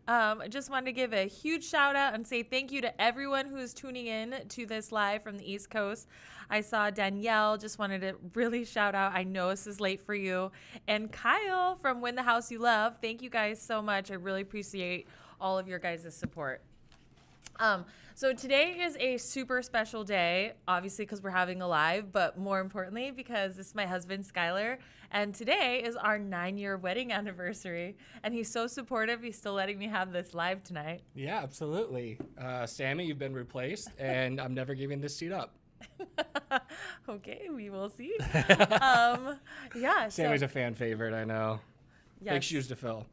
I just wanted to give a huge shout out and say thank you to everyone who is tuning in to this live from the East Coast. I saw Danielle, just wanted to really shout out. I know this is late for you. And Kyle from Win the House You Love. Thank you guys so much. I really appreciate all of your guys' support. So today is a super special day, obviously because we're having a live, but more importantly because this is my husband, Skylar, and today is our 9-year wedding anniversary, and he's so supportive. He's still letting me have this live tonight. Yeah, absolutely. Sammy, you've been replaced, and I'm never giving this seat up. Okay, we will see. Yeah. Sammy's a fan favorite, I know. Yes. Big shoes to fill.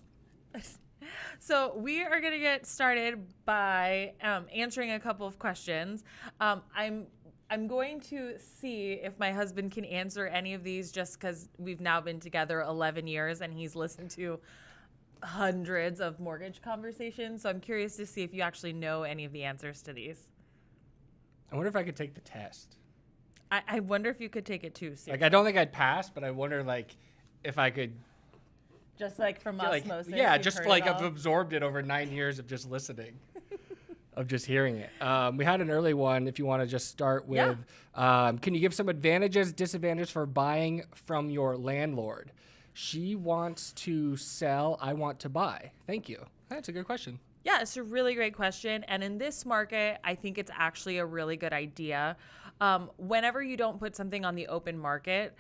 So we are going to get started by answering a couple of questions. I'm going to see if my husband can answer any of these just because we've now been together 11 years and he's listened to hundreds of mortgage conversations. So I'm curious to see if you actually know any of the answers to these. I wonder if I could take the test. I wonder if you could take it too. Seriously. Like, I don't think I'd pass, but I wonder, like, if I could... Just like from osmosis. Yeah, just like I've absorbed it over 9 years of just listening, of just hearing it. We had an early one. If you want to just start with, can you give some advantages, disadvantages for buying from your landlord? She wants to sell. I want to buy. Thank you. That's a good question. Yeah, it's a really great question. And in this market, I think it's actually a really good idea. Whenever you don't put something on the open market,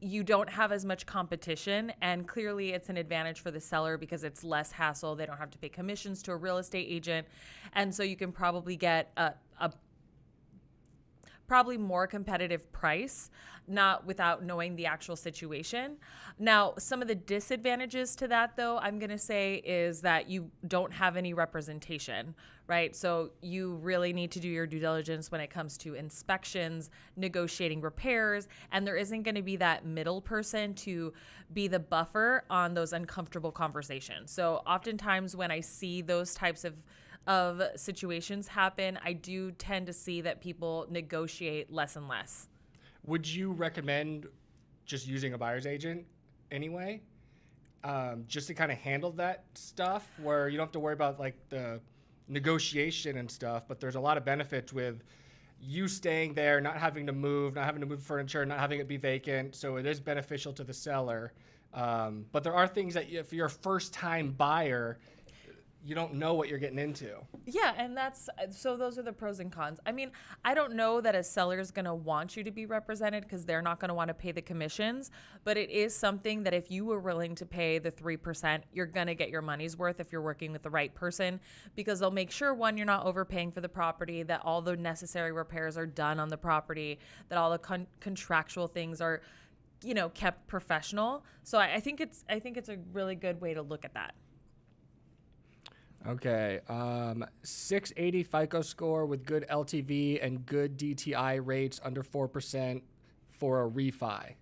you don't have as much competition, and clearly it's an advantage for the seller because it's less hassle. They don't have to pay commissions to a real estate agent, and so you can probably get a probably more competitive price, not without knowing the actual situation. Now, some of the disadvantages to that, though, I'm going to say is that you don't have any representation, right? So you really need to do your due diligence when it comes to inspections, negotiating repairs, and there isn't going to be that middle person to be the buffer on those uncomfortable conversations. So oftentimes when I see those types of situations happen, I do tend to see that people negotiate less and less. Would you recommend just using a buyer's agent anyway? Just to kind of handle that stuff where you don't have to worry about like the negotiation and stuff, but there's a lot of benefits with you staying there, not having to move furniture, not having it be vacant. So it is beneficial to the seller. But there are things that if you're a first time buyer, you don't know what you're getting into. Yeah, and so those are the pros and cons. I mean, I don't know that a seller is going to want you to be represented because they're not going to want to pay the commissions, but it is something that if you were willing to pay the 3%, you're going to get your money's worth if you're working with the right person, because they'll make sure, one, you're not overpaying for the property, that all the necessary repairs are done on the property, that all the contractual things are, kept professional. So I think it's a really good way to look at that. Okay, 680 FICO score with good LTV and good DTI rates under 4% for a refi.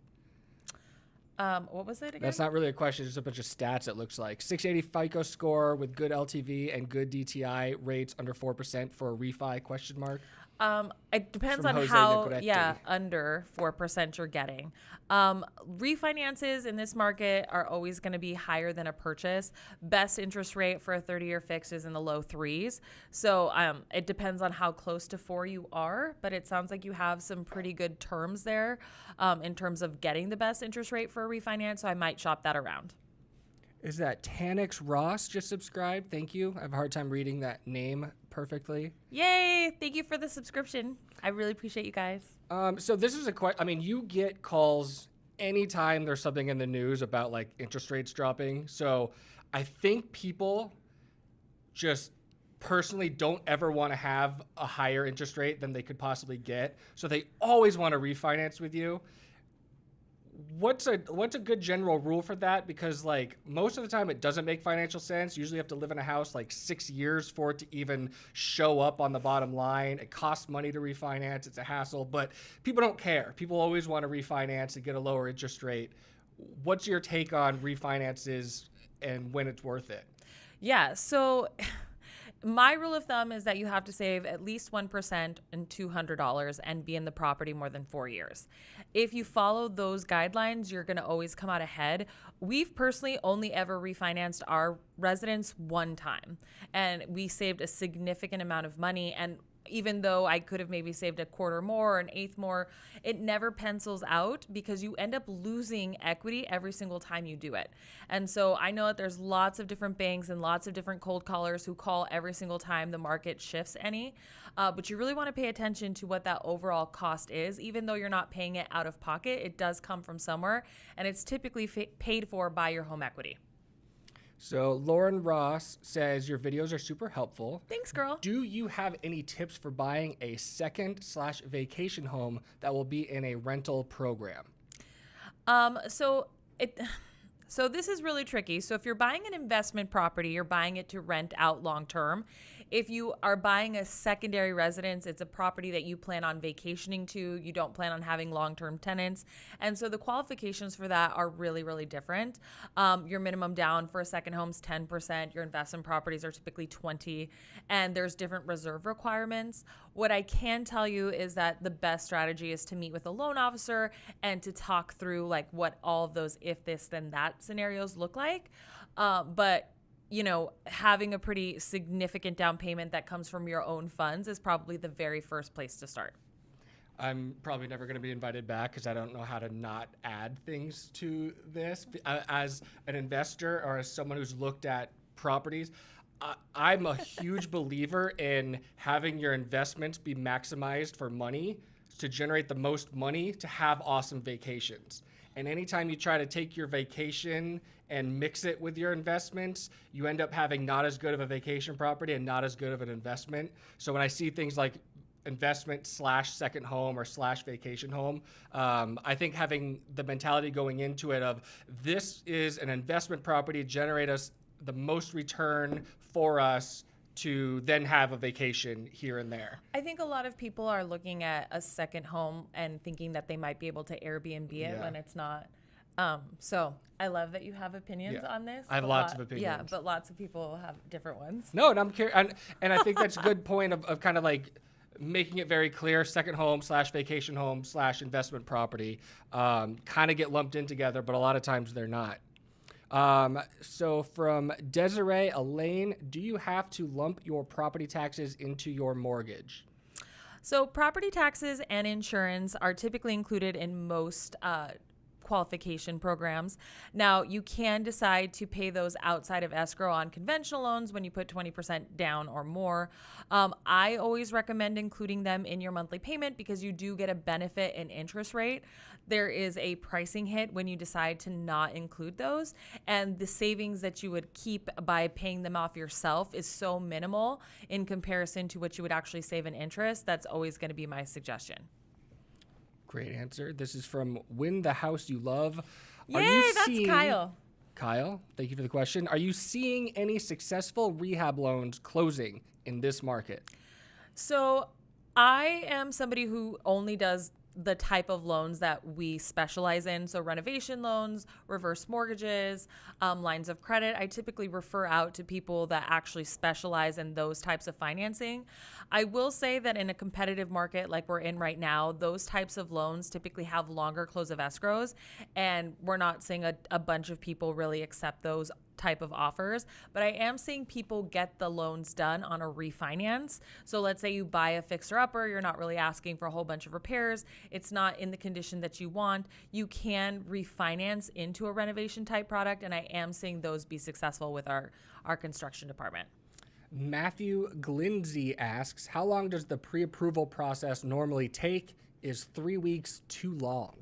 What was it again? That's not really a question, just a bunch of stats it looks like. 680 FICO score with good LTV and good DTI rates under 4% for a refi, question mark? It depends on how, under 4% you're getting. Refinances in this market are always going to be higher than a purchase. Best interest rate for a 30-year fix is in the low 3s. So it depends on how close to 4 you are, but it sounds like you have some pretty good terms there in terms of getting the best interest rate for a refinance. So I might shop that around. Is that Tanix Ross just subscribed? Thank you. I have a hard time reading that name perfectly. Yay! Thank you for the subscription. I really appreciate you guys. So this is a question. I mean, you get calls anytime there's something in the news about like interest rates dropping. So I think people just personally don't ever want to have a higher interest rate than they could possibly get. So they always want to refinance with you. What's a good general rule for that? Because like most of the time it doesn't make financial sense. Usually you have to live in a house like 6 years for it to even show up on the bottom line. It costs money to refinance. It's a hassle, but people don't care. People always want to refinance and get a lower interest rate. What's your take on refinances and when it's worth it? Yeah, so My rule of thumb is that you have to save at least 1% and $200 and be in the property more than 4 years. If you follow those guidelines, you're going to always come out ahead. We've personally only ever refinanced our residence one time, and we saved a significant amount of money. And even though I could have maybe saved a quarter more or an eighth more, it never pencils out because you end up losing equity every single time you do it. And so I know that there's lots of different banks and lots of different cold callers who call every single time the market shifts any, but you really want to pay attention to what that overall cost is. Even though you're not paying it out of pocket, it does come from somewhere, and it's typically paid for by your home equity. So Lauren Ross says your videos are super helpful. Thanks, girl. Do you have any tips for buying a second/vacation home that will be in a rental program? So this is really tricky. So if you're buying an investment property, you're buying it to rent out long term. If you are buying a secondary residence, it's a property that you plan on vacationing to. You don't plan on having long-term tenants. And so the qualifications for that are really, really different. Your minimum down for a second home is 10%. Your investment properties are typically 20%. And there's different reserve requirements. What I can tell you is that the best strategy is to meet with a loan officer and to talk through like what all of those if this then that scenarios look like. But having a pretty significant down payment that comes from your own funds is probably the very first place to start. I'm probably never going to be invited back because I don't know how to not add things to this. As an investor or as someone who's looked at properties, I'm a huge believer in having your investments be maximized for money to generate the most money to have awesome vacations. And anytime you try to take your vacation and mix it with your investments, you end up having not as good of a vacation property and not as good of an investment. So when I see things like investment/second home or /vacation home, I think having the mentality going into it of this is an investment property, generate us the most return for us to then have a vacation here and there. I think a lot of people are looking at a second home and thinking that they might be able to Airbnb it when it's not. So I love that you have opinions on this. I have lots of opinions. Yeah, but lots of people have different ones. No, and I'm curious, and I think that's a good point of kind of like making it very clear, second home /vacation home /investment property kind of get lumped in together, but a lot of times they're not. So from Desiree Elaine, do you have to lump your property taxes into your mortgage? So property taxes and insurance are typically included in most qualification programs. Now, you can decide to pay those outside of escrow on conventional loans when you put 20% down or more. I always recommend including them in your monthly payment because you do get a benefit in interest rate. There is a pricing hit when you decide to not include those, and the savings that you would keep by paying them off yourself is so minimal in comparison to what you would actually save in interest. That's always going to be my suggestion. Great answer. This is from Win the House You Love. Yay, that's Kyle. Kyle, thank you for the question. Are you seeing any successful rehab loans closing in this market? So I am somebody who only does the type of loans that we specialize in. So renovation loans, reverse mortgages, lines of credit. I typically refer out to people that actually specialize in those types of financing. I will say that in a competitive market like we're in right now, those types of loans typically have longer close of escrows, and we're not seeing a bunch of people really accept those type of offers, but I am seeing people get the loans done on a refinance. So let's say you buy a fixer upper, you're not really asking for a whole bunch of repairs, it's not in the condition that you want, you can refinance into a renovation type product, and I am seeing those be successful with our construction department. Matthew Glindsey asks, how long does the pre-approval process normally take? Is 3 weeks too long?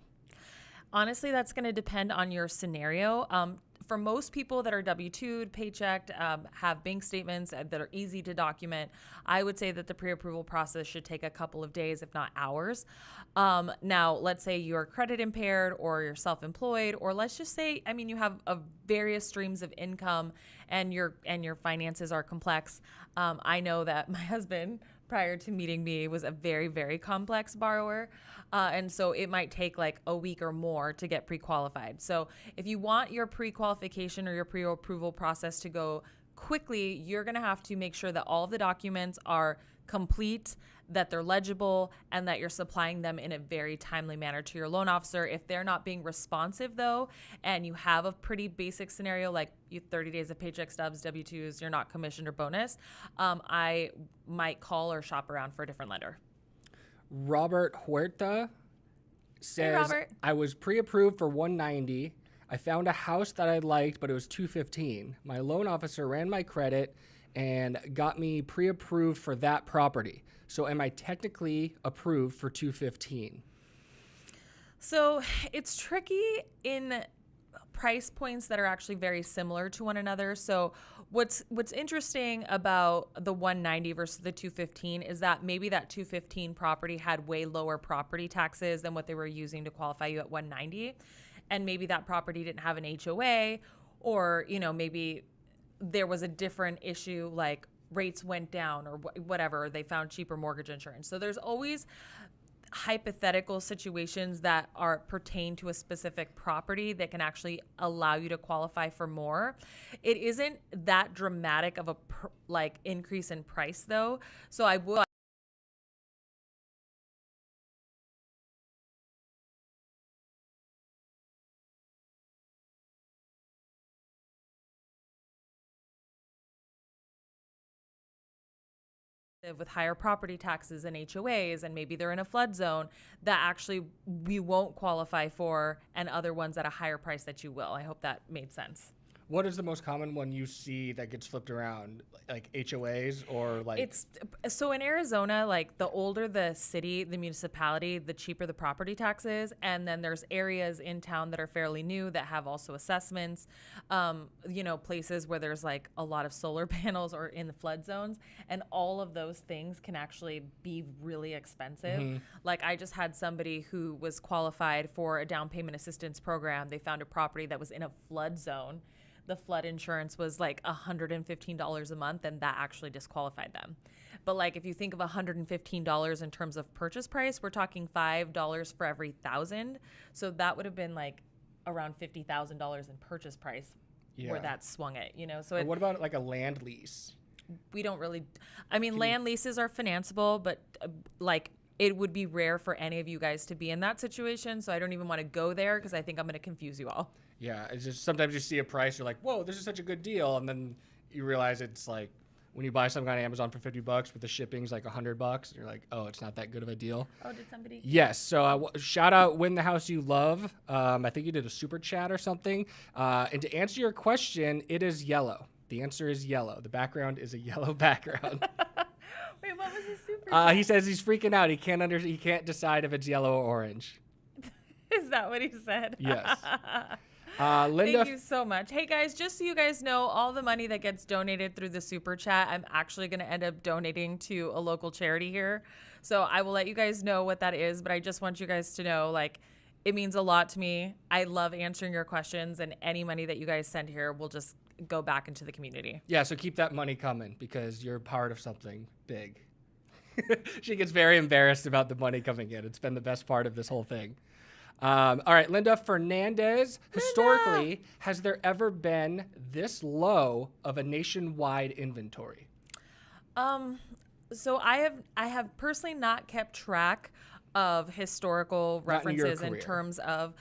Honestly, that's going to depend on your scenario. For most people that are W-2'd, paychecked, have bank statements that are easy to document, I would say that the pre-approval process should take a couple of days, if not hours. Now, let's say you're credit impaired or you're self-employed, or let's just say, you have various streams of income and your finances are complex. I know that my husband, prior to meeting me, was a very, very complex borrower. And so it might take like a week or more to get pre-qualified. So if you want your pre-qualification or your pre-approval process to go quickly, you're going to have to make sure that all of the documents are complete, that they're legible, and that you're supplying them in a very timely manner to your loan officer. If they're not being responsive, though, and you have a pretty basic scenario like you 30 days of paycheck stubs, W-2s, you're not commissioned or bonus, I might call or shop around for a different lender. Robert Huerta says, Hey, Robert. I was pre-approved for 190. I found a house that I liked, but it was 215. My loan officer ran my credit and got me pre-approved for that property. So am I technically approved for 215? So it's tricky in price points that are actually very similar to one another. So what's interesting about the 190 versus the 215 is that maybe that 215 property had way lower property taxes than what they were using to qualify you at 190. And maybe that property didn't have an HOA, or, maybe there was a different issue like rates went down or whatever, they found cheaper mortgage insurance. So there's always hypothetical situations that pertain to a specific property that can actually allow you to qualify for more. It isn't that dramatic of a increase in price though. So I will with higher property taxes and HOAs, and maybe they're in a flood zone that actually we won't qualify for, and other ones at a higher price that you will. I hope that made sense. What is the most common one you see that gets flipped around, like HOAs or like? It's so in Arizona, like the older the city, the municipality, the cheaper the property taxes. And then there's areas in town that are fairly new that have also assessments, places where there's like a lot of solar panels or in the flood zones. And all of those things can actually be really expensive. Mm-hmm. Like I just had somebody who was qualified for a down payment assistance program. They found a property that was in a flood zone. The flood insurance was like $115 a month, and that actually disqualified them. But like if you think of $115 in terms of purchase price, we're talking $5 for every 1,000. So that would have been like around $50,000 in purchase price where that swung it, So what about like a land lease? We don't really, land leases are financeable, but it would be rare for any of you guys to be in that situation. So I don't even want to go there because I think I'm going to confuse you all. Yeah, it's just sometimes you see a price, you're like, whoa, this is such a good deal. And then you realize it's like when you buy something on Amazon for $50, but the shipping's like $100, you're like, oh, it's not that good of a deal. Oh, did somebody? Yes. So shout out Win the House You Love. I think you did a super chat or something. And to answer your question, it is yellow. The answer is yellow. The background is a yellow background. Wait, what was his super chat? He says he's freaking out. He can't decide if it's yellow or orange. Is that what he said? Yes. Linda, thank you so much. Hey guys, just so you guys know, all the money that gets donated through the super chat, I'm actually going to end up donating to a local charity here. So I will let you guys know what that is, but I just want you guys to know, it means a lot to me. I love answering your questions, and any money that you guys send here will just go back into the community. Yeah, so keep that money coming because you're part of something big. She gets very embarrassed about the money coming in. It's been the best part of this whole thing. All right, Linda Fernandez. Historically, has there ever been this low of a nationwide inventory? So I have personally not kept track of historical references in terms of,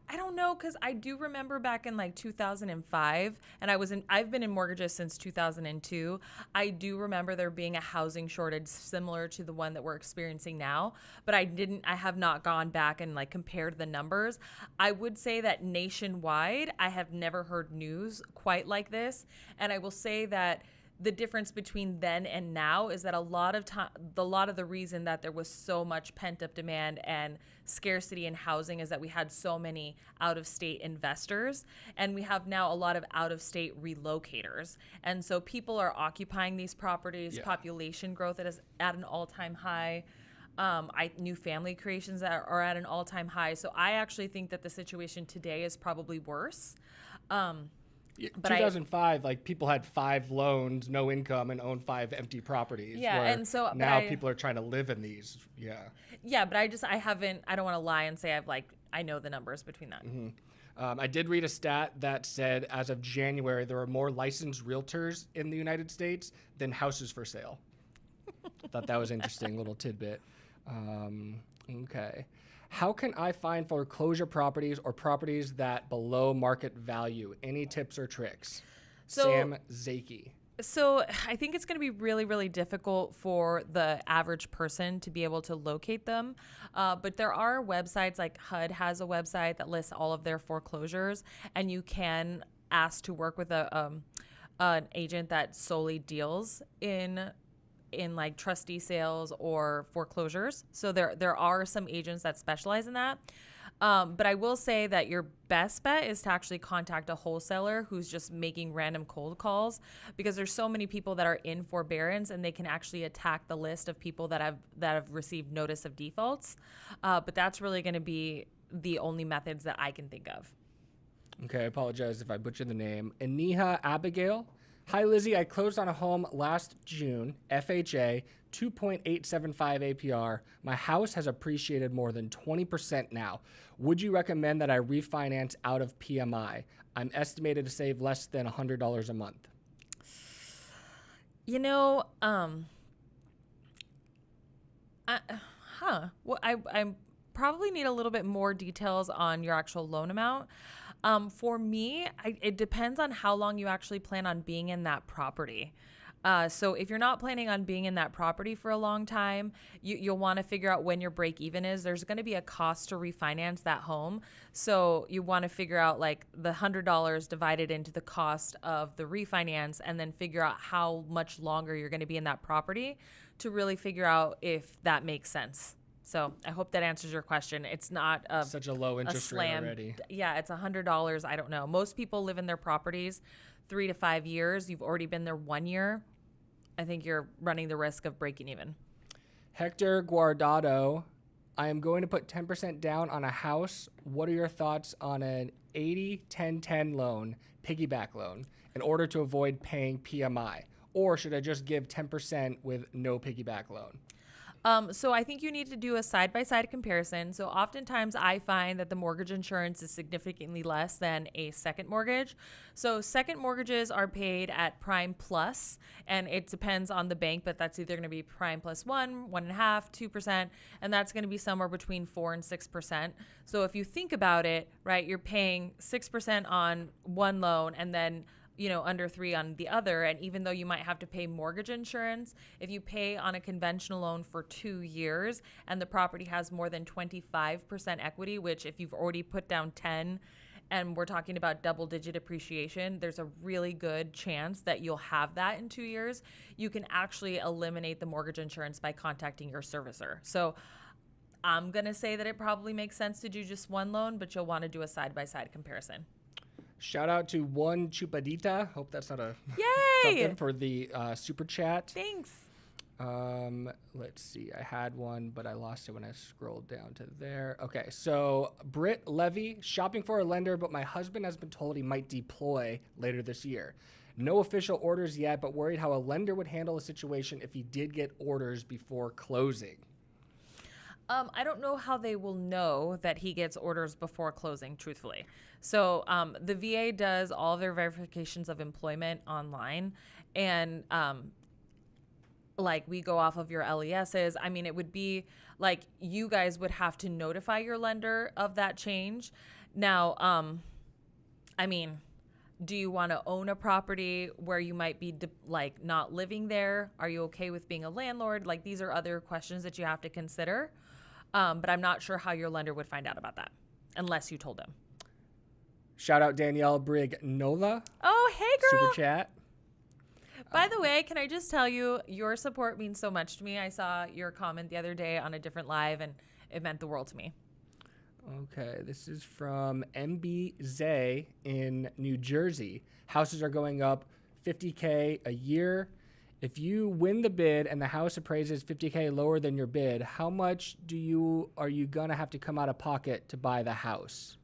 I don't know, because I do remember back in 2005, and I've been in mortgages since 2002. I do remember there being a housing shortage similar to the one that we're experiencing now, but I have not gone back and compared the numbers. I would say that nationwide, I have never heard news quite like this, and I will say that the difference between then and now is that a lot of the reason that there was so much pent-up demand and scarcity in housing is that we had so many out-of-state investors, and we have now a lot of out-of-state relocators. And so people are occupying these properties. Yeah. Population growth is at an all-time high. New family creations are at an all-time high. So I actually think that the situation today is probably worse. But 2005, people had 5 loans, no income, and owned 5 empty properties. Yeah, and so now people are trying to live in these. Yeah. Yeah, but I don't want to lie and say I know the numbers between that. Mm-hmm. I did read a stat that said as of January, there were more licensed realtors in the United States than houses for sale. Thought that was interesting little tidbit. Okay. How can I find foreclosure properties or properties that below market value? Any tips or tricks? Sam Zaki. So I think it's going to be really, really difficult for the average person to be able to locate them. But there are websites, like HUD has a website that lists all of their foreclosures, and you can ask to work with an agent that solely deals in like trustee sales or foreclosures. So there are some agents that specialize in that. But I will say that your best bet is to actually contact a wholesaler who's just making random cold calls, because there's so many people that are in forbearance and they can actually attack the list of people that have received notice of defaults. But that's really going to be the only methods that I can think of. Okay, I apologize if I butchered the name. Aniha Abigail. Hi, Lizzie. I closed on a home last June, FHA, 2.875 APR. My house has appreciated more than 20% now. Would you recommend that I refinance out of PMI? I'm estimated to save less than $100 a month. Well, I probably need a little bit more details on your actual loan amount. For me, it depends on how long you actually plan on being in that property. So if you're not planning on being in that property for a long time, you'll want to figure out when your break even is. There's going to be a cost to refinance that home. So you want to figure out like the $100 divided into the cost of the refinance, and then figure out how much longer you're going to be in that property to really figure out if that makes sense. So I hope that answers your question. It's not such a low interest rate already. Yeah, it's $100. I don't know. Most people live in their properties 3 to 5 years. You've already been there 1 year. I think you're running the risk of breaking even. Hector Guardado. I am going to put 10% down on a house. What are your thoughts on an 80-10-10 loan, piggyback loan, in order to avoid paying PMI? Or should I just give 10% with no piggyback loan? So I think you need to do a side-by-side comparison. So oftentimes I find that the mortgage insurance is significantly less than a second mortgage. So second mortgages are paid at prime plus, and it depends on the bank, but that's either going to be prime plus 1, 1.5%, 2%, and that's going to be somewhere between 4 and 6%. So if you think about it, right, you're paying 6% on one loan and then under 3 on the other. And even though you might have to pay mortgage insurance, if you pay on a conventional loan for 2 years and the property has more than 25% equity, which if you've already put down 10 and we're talking about double-digit appreciation, there's a really good chance that you'll have that in 2 years. You can actually eliminate the mortgage insurance by contacting your servicer. So I'm going to say that it probably makes sense to do just one loan, but you'll want to do a side-by-side comparison. Shout out to One Chupadita. Hope that's not a something for the super chat. Thanks. Let's see. I had one, but I lost it when I scrolled down to there. Okay, so Britt Levy, shopping for a lender, but my husband has been told he might deploy later this year. No official orders yet, but worried how a lender would handle a situation if he did get orders before closing. I don't know how they will know that he gets orders before closing, truthfully. So the VA does all their verifications of employment online, and we go off of your LESs. I mean, it would be like you guys would have to notify your lender of that change. Now, do you want to own a property where you might be not living there? Are you okay with being a landlord? These are other questions that you have to consider. But I'm not sure how your lender would find out about that unless you told them. Shout out Danielle Brignola. Oh, hey, girl. Super chat. By the way, can I just tell you, your support means so much to me. I saw your comment the other day on a different live, and it meant the world to me. Okay, this is from MB Zay in New Jersey. Houses are going up $50K a year. If you win the bid and the house appraises $50K lower than your bid, how much are you gonna have to come out of pocket to buy the house?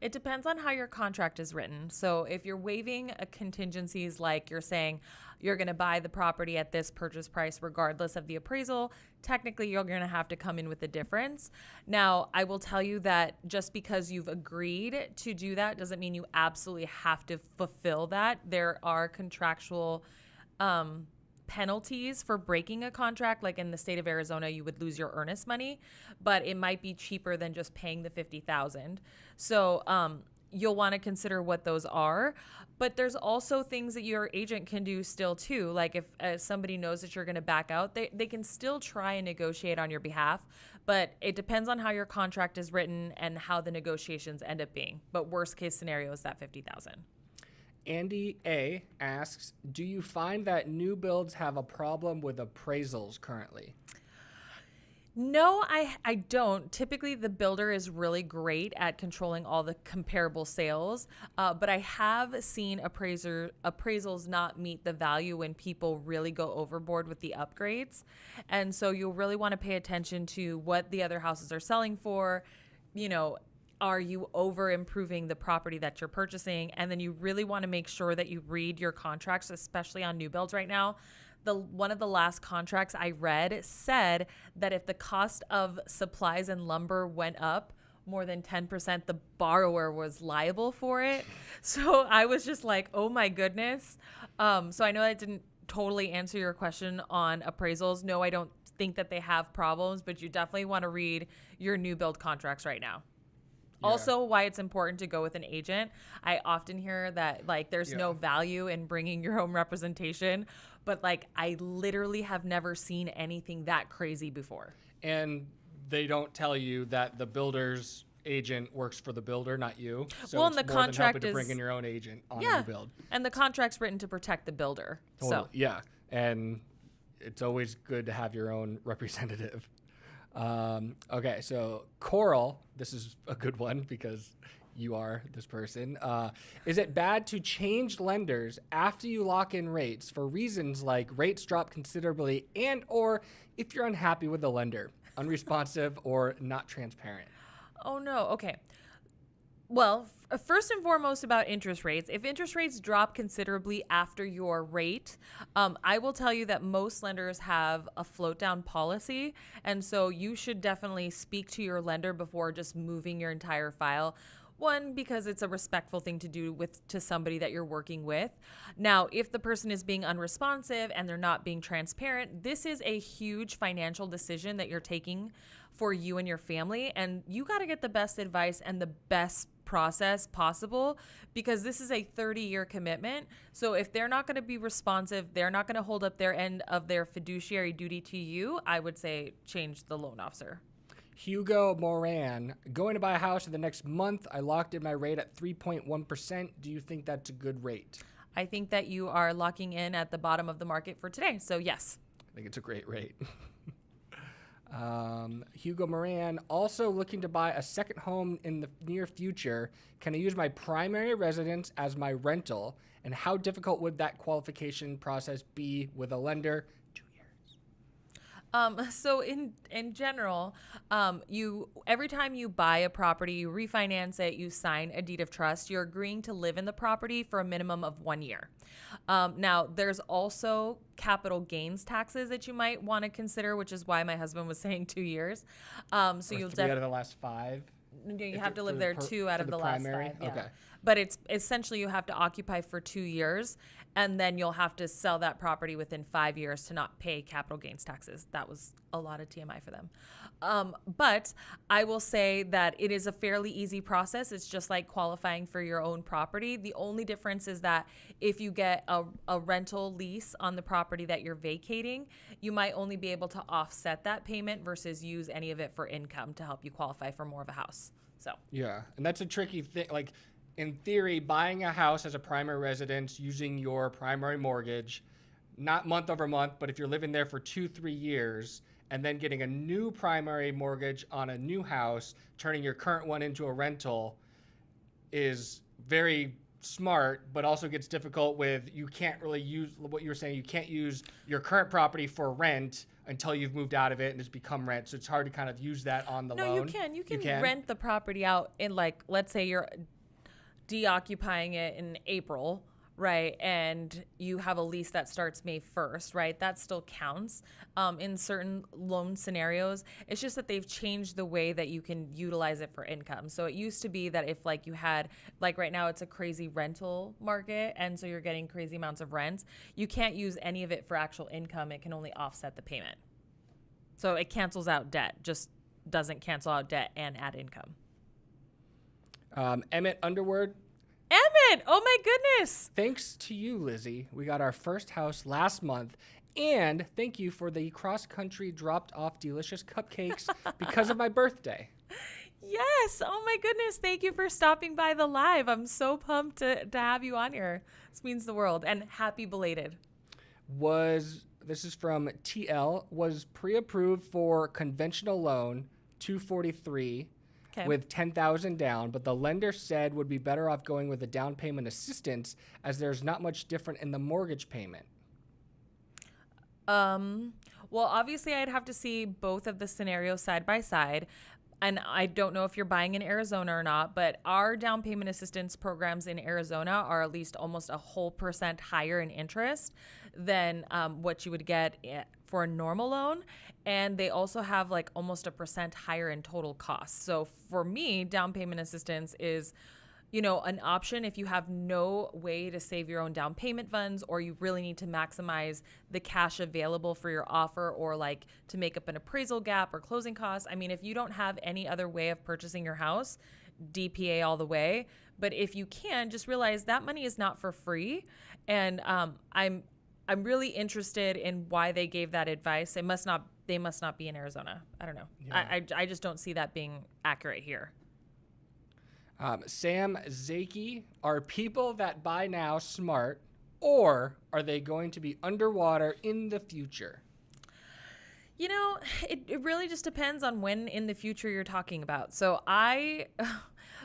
It depends on how your contract is written. So if you're waiving a contingencies, like you're saying you're going to buy the property at this purchase price regardless of the appraisal, technically you're going to have to come in with a difference. Now, I will tell you that just because you've agreed to do that doesn't mean you absolutely have to fulfill that. There are contractual penalties for breaking a contract. Like in the state of Arizona, you would lose your earnest money, but it might be cheaper than just paying the $50,000. So you'll want to consider what those are. But there's also things that your agent can do still too. Like if somebody knows that you're going to back out, they can still try and negotiate on your behalf. But it depends on how your contract is written and how the negotiations end up being. But worst case scenario is that $50,000. Andy A asks, do you find that new builds have a problem with appraisals currently? No, I don't. Typically, the builder is really great at controlling all the comparable sales, but I have seen appraisals not meet the value when people really go overboard with the upgrades. And so you'll really want to pay attention to what the other houses are selling for. Are you over improving the property that you're purchasing? And then you really want to make sure that you read your contracts, especially on new builds right now. One of the last contracts I read said that if the cost of supplies and lumber went up more than 10%, the borrower was liable for it. So I was just like, oh my goodness. So I know that didn't totally answer your question on appraisals. No, I don't think that they have problems, but you definitely want to read your new build contracts right now. Yeah. Also, why it's important to go with an agent. I often hear that there's no value in bringing your own representation, but I literally have never seen anything that crazy before. And they don't tell you that the builder's agent works for the builder, not you. So well, it's and the more contract than helping to bring in your own agent on a new build. And the contract's written to protect the builder. Totally. So yeah, and it's always good to have your own representative. Okay, so Coral, this is a good one because you are this person. Is it bad to change lenders after you lock in rates for reasons like rates drop considerably and or if you're unhappy with the lender, unresponsive or not transparent? Oh no, okay. Well, first and foremost about interest rates. If interest rates drop considerably after your rate, I will tell you that most lenders have a float down policy. And so you should definitely speak to your lender before just moving your entire file. One, because it's a respectful thing to do to somebody that you're working with. Now, if the person is being unresponsive and they're not being transparent, this is a huge financial decision that you're taking for you and your family. And you got to get the best advice and the best process possible because this is a 30-year commitment. So if they're not going to be responsive, they're not going to hold up their end of their fiduciary duty to you, I would say change the loan officer. Hugo Moran, going to buy a house in the next month. I locked in my rate at 3.1%. Do you think that's a good rate? I think that you are locking in at the bottom of the market for today. So yes. I think it's a great rate. Hugo Moran, also looking to buy a second home in the near future. Can I use my primary residence as my rental? And how difficult would that qualification process be with a lender? 2 years. So in general, every time you buy a property, you refinance it, you sign a deed of trust, you're agreeing to live in the property for a minimum of 1 year. Now, there's also capital gains taxes that you might want to consider, which is why my husband was saying 2 years. So you'll 3 out of the last 5. You have to live there 2 out of the last 5. Yeah. Okay. But it's essentially you have to occupy for 2 years, and then you'll have to sell that property within 5 years to not pay capital gains taxes. That was a lot of TMI for them. But I will say that it is a fairly easy process. It's just like qualifying for your own property. The only difference is that if you get a rental lease on the property that you're vacating, you might only be able to offset that payment versus use any of it for income to help you qualify for more of a house. So yeah, and that's a tricky thing. Like, in theory, buying a house as a primary residence using your primary mortgage, not month over month, but if you're living there for 2-3 years and then getting a new primary mortgage on a new house, turning your current one into a rental is very smart, but also gets difficult with you can't really use what you were saying. You can't use your current property for rent until you've moved out of it and it's become rent. So it's hard to kind of use that on the loan. No, you can. You can rent the property out in let's say you're deoccupying it in April, right? And you have a lease that starts May 1st, right? That still counts in certain loan scenarios. It's just that they've changed the way that you can utilize it for income. So it used to be that if like you had, like right now it's a crazy rental market, and so you're getting crazy amounts of rents, you can't use any of it for actual income. It can only offset the payment. So it cancels out debt, just doesn't cancel out debt and add income. Emmett Underwood. Emmett, oh my goodness. Thanks to you, Lizzie. We got our first house last month. And thank you for the cross-country dropped-off delicious cupcakes because of my birthday. Yes. Oh my goodness. Thank you for stopping by the live. I'm so pumped to have you on here. This means the world. And happy belated. This is from TL, was pre-approved for conventional loan, 243, with 10,000 down, but the lender said would be better off going with a down payment assistance as there's not much different in the mortgage payment. Well, obviously I'd have to see both of the scenarios side by side. And I don't know if you're buying in Arizona or not, but our down payment assistance programs in Arizona are at least almost a whole % higher in interest than what you would get for a normal loan. And they also have like almost a % higher in total costs. So for me, down payment assistance is, you know, an option if you have no way to save your own down payment funds, or you really need to maximize the cash available for your offer, or like to make up an appraisal gap or closing costs. I mean, if you don't have any other way of purchasing your house, DPA all the way. But if you can, just realize that money is not for free. And I'm really interested in why they gave that advice. They must not be in Arizona. I don't know. Yeah. I just don't see that being accurate here. Sam Zaki, are people that buy now smart, or are they going to be underwater in the future? You know, it really just depends on when in the future you're talking about. So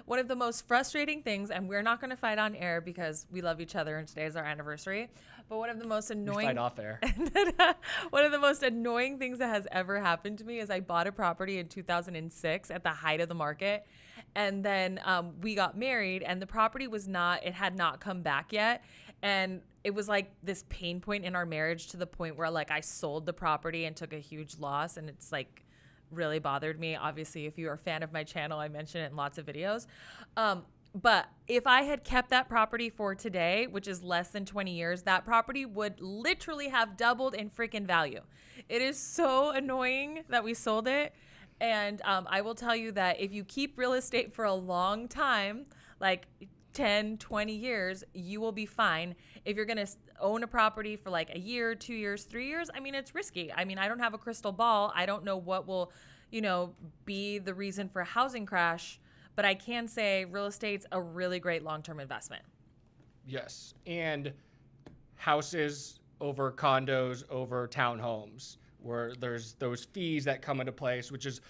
one of the most frustrating things, and we're not going to fight on air because we love each other and today is our anniversary, but one of the most annoying... We fight off air. One of the most annoying things that has ever happened to me is I bought a property in 2006 at the height of the market. And then we got married, and the property had not come back yet. And it was like this pain point in our marriage, to the point where like I sold the property and took a huge loss. And it's like really bothered me. Obviously, if you're a fan of my channel, I mention it in lots of videos. But if I had kept that property for today, which is less than 20 years, that property would literally have doubled in freaking value. It is so annoying that we sold it. And I will tell you that if you keep real estate for a long time, like 10, 20 years, you will be fine. If you're going to own a property for like a year, 2 years, 3 years, I mean, it's risky. I mean, I don't have a crystal ball. I don't know what will, be the reason for a housing crash, but I can say real estate's a really great long-term investment. Yes. And houses over condos over townhomes, where there's those fees that come into place, which is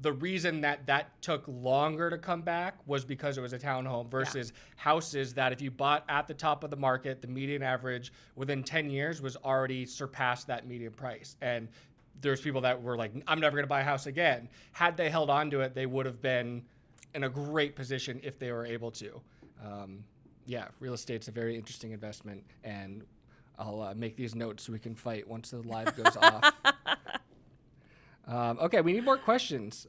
the reason that took longer to come back, was because it was a townhome versus houses that if you bought at the top of the market, the median average within 10 years was already surpassed that median price. And there's people that were like, I'm never going to buy a house again. Had they held on to it, they would have been in a great position if they were able to. Real estate's a very interesting investment, and I'll make these notes so we can fight once the live goes off. Okay, we need more questions.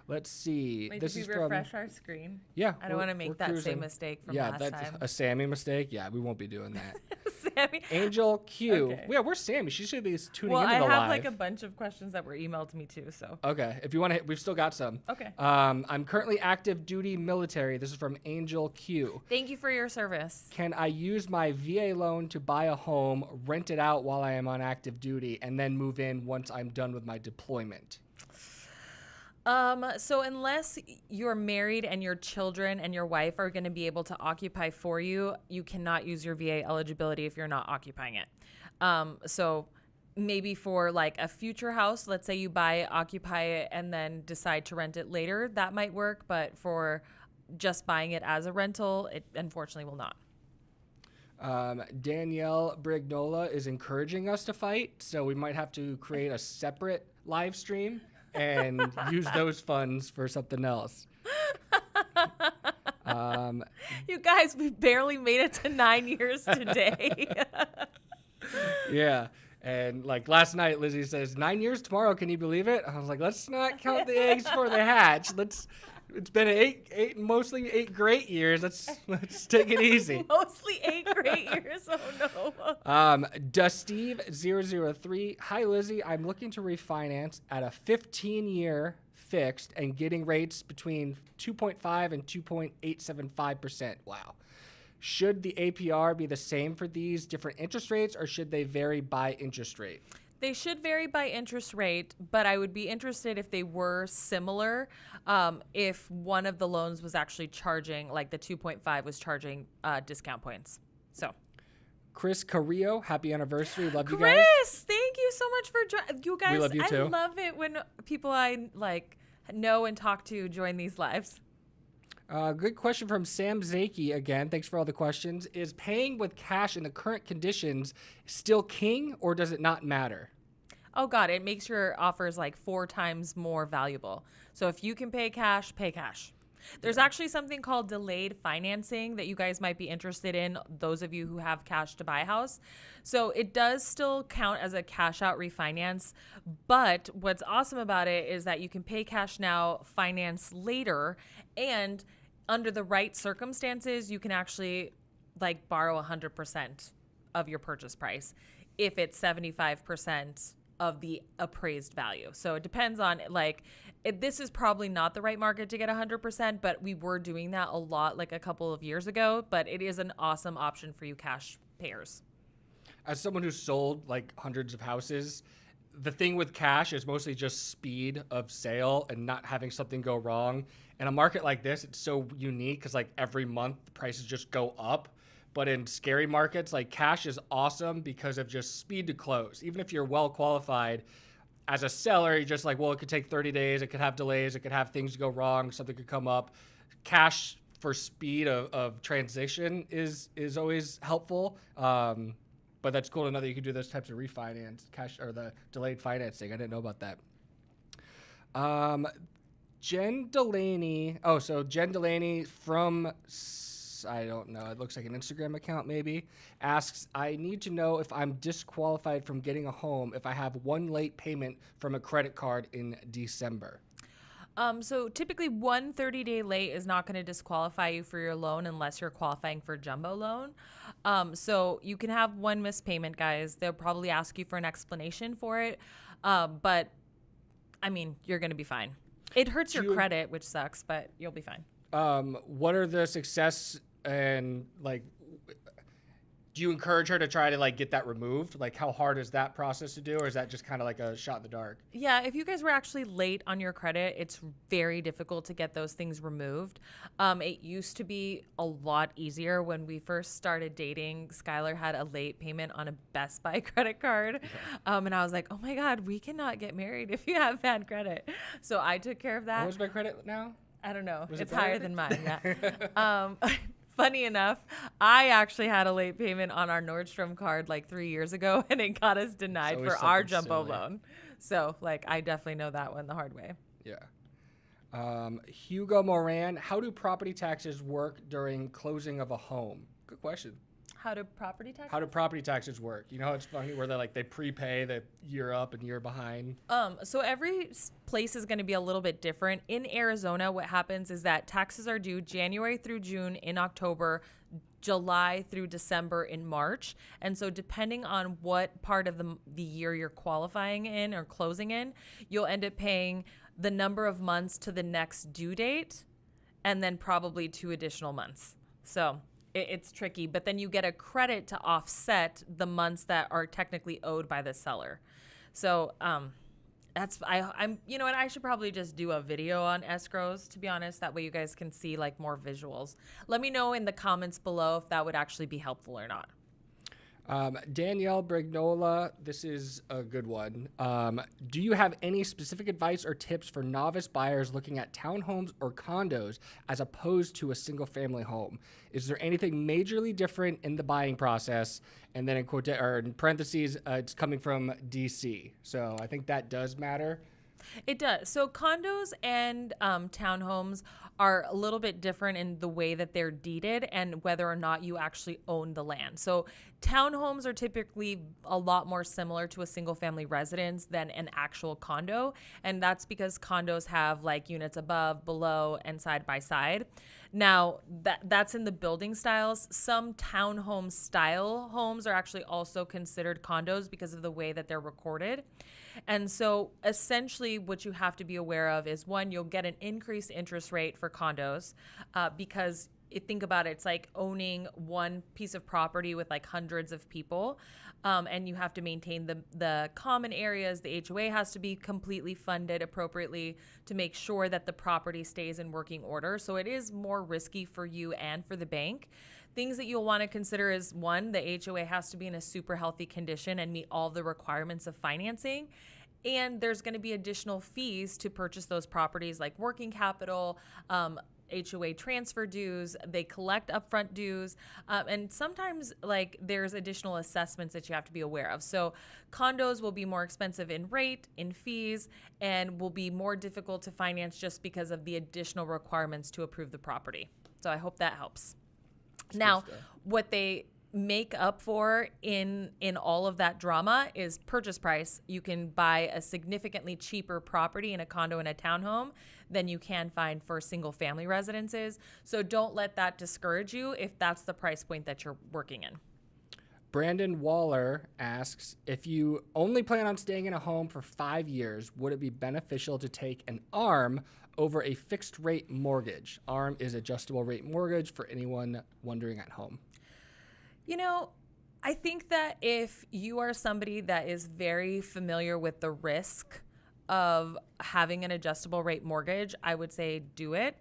Let's see. Wait, did we refresh our screen? Yeah. I don't want to make that same mistake from last time. Yeah, that's a Sammy mistake. Yeah, we won't be doing that. Sammy. Angel Q. Okay. Yeah, where's Sammy? She should be tuning into the live. Well, I have like a bunch of questions that were emailed to me too, so. Okay, if you want to, we've still got some. Okay. I'm currently active duty military. This is from Angel Q. Thank you for your service. Can I use my VA loan to buy a home, rent it out while I am on active duty, and then move in once I'm done with my deployment? So unless you're married and your children and your wife are going to be able to occupy for you, you cannot use your VA eligibility if you're not occupying it. So maybe for like a future house, let's say you buy it, occupy it, and then decide to rent it later, that might work. But for just buying it as a rental, it unfortunately will not. Danielle Brignola is encouraging us to fight, so we might have to create a separate live stream and use those funds for something else. You guys, we barely made it to 9 years today. Yeah. And like last night, Lizzie says, 9 years tomorrow. Can you believe it? I was like, let's not count the eggs before they hatch. It's been mostly 8 great years. Let's take it easy. Mostly 8 great years. Oh no. Dusteve003. Hi, Lizzie. I'm looking to refinance at a 15-year fixed and getting rates between 2.5 and 2.875%. Wow. Should the APR be the same for these different interest rates, or should they vary by interest rate? They should vary by interest rate, but I would be interested if they were similar. If one of the loans was actually charging, like the 2.5 was charging discount points. So, Chris Carrillo, happy anniversary. Love you guys. Chris, thank you so much for you guys. We love you too. I love it when people I like know and talk to join these lives. Good question from Sam Zaki again. Thanks for all the questions. Is paying with cash in the current conditions still king, or does it not matter? Oh God, it makes your offers like 4 times more valuable. So if you can pay cash, pay cash. There's actually something called delayed financing that you guys might be interested in, those of you who have cash to buy a house. So it does still count as a cash out refinance, but what's awesome about it is that you can pay cash now, finance later, and under the right circumstances, you can actually like borrow 100% of your purchase price if it's 75% of the appraised value. So it depends on this is probably not the right market to get 100%, but we were doing that a lot like a couple of years ago, but it is an awesome option for you cash payers. As someone who's sold like hundreds of houses, the thing with cash is mostly just speed of sale and not having something go wrong. In a market like this, it's so unique because like every month the prices just go up. But in scary markets, like cash is awesome because of just speed to close. Even if you're well qualified as a seller, you're just like, well, it could take 30 days. It could have delays. It could have things go wrong. Something could come up. Cash for speed of transition is always helpful. But that's cool to know that you can do those types of refinance, cash or the delayed financing. I didn't know about that. Jen Delaney. Oh, so Jen Delaney from, I don't know, it looks like an Instagram account maybe, asks, I need to know if I'm disqualified from getting a home if I have one late payment from a credit card in December. So typically 1 30-day late is not going to disqualify you for your loan unless you're qualifying for a jumbo loan. So you can have one missed payment, guys. They'll probably ask you for an explanation for it. But I mean, you're going to be fine. It hurts your credit, which sucks, but you'll be fine. What are the success and like, do you encourage her to try to like get that removed? Like how hard is that process to do? Or is that just kind of like a shot in the dark? Yeah, if you guys were actually late on your credit, it's very difficult to get those things removed. It used to be a lot easier when we first started dating. Skylar had a late payment on a Best Buy credit card. And I was like, oh my God, we cannot get married if you have bad credit. So I took care of that. What was my credit now? I don't know. It's higher than mine. Yeah. Funny enough, I actually had a late payment on our Nordstrom card like 3 years ago, and it got us denied for our jumbo loan. So, like, I definitely know that one the hard way. Yeah. Hugo Moran, how do property taxes work during closing of a home? Good question. How do property taxes work? You know, it's funny where they prepay the year up and year behind. So every place is going to be a little bit different. In Arizona, what happens is that taxes are due January through June in October, July through December in March. And so depending on what part of the year you're qualifying in or closing in, you'll end up paying the number of months to the next due date and then probably 2 additional months. So it's tricky, but then you get a credit to offset the months that are technically owed by the seller. So I'm you know what, I should probably just do a video on escrows, to be honest. That way you guys can see like more visuals. Let me know in the comments below if that would actually be helpful or not. Danielle Brignola, this is a good one. Do you have any specific advice or tips for novice buyers looking at townhomes or condos as opposed to a single family home? Is there anything majorly different in the buying process? And then in parentheses, it's coming from DC. So I think that does matter. It does. So condos and townhomes are a little bit different in the way that they're deeded and whether or not you actually own the land. So townhomes are typically a lot more similar to a single family residence than an actual condo. And that's because condos have like units above, below, and side by side. Now, that's in the building styles. Some townhome style homes are actually also considered condos because of the way that they're recorded. And so essentially what you have to be aware of is, one, you'll get an increased interest rate for condos because think about it, it's like owning one piece of property with like hundreds of people. And you have to maintain the common areas. The HOA has to be completely funded appropriately to make sure that the property stays in working order. So it is more risky for you and for the bank. Things that you'll want to consider is, one, the HOA has to be in a super healthy condition and meet all the requirements of financing. And there's going to be additional fees to purchase those properties like working capital, HOA transfer dues. They collect upfront dues, and sometimes like there's additional assessments that you have to be aware of. So condos will be more expensive in rate, in fees, and will be more difficult to finance just because of the additional requirements to approve the property. So I hope that helps. Now, what they make up for in all of that drama is purchase price. You can buy a significantly cheaper property in a condo and a townhome than you can find for single family residences. So don't let that discourage you if that's the price point that you're working in. Brandon Waller asks, if you only plan on staying in a home for 5 years, would it be beneficial to take an ARM over a fixed rate mortgage? ARM is adjustable rate mortgage for anyone wondering at home. You know, I think that if you are somebody that is very familiar with the risk of having an adjustable rate mortgage, I would say do it.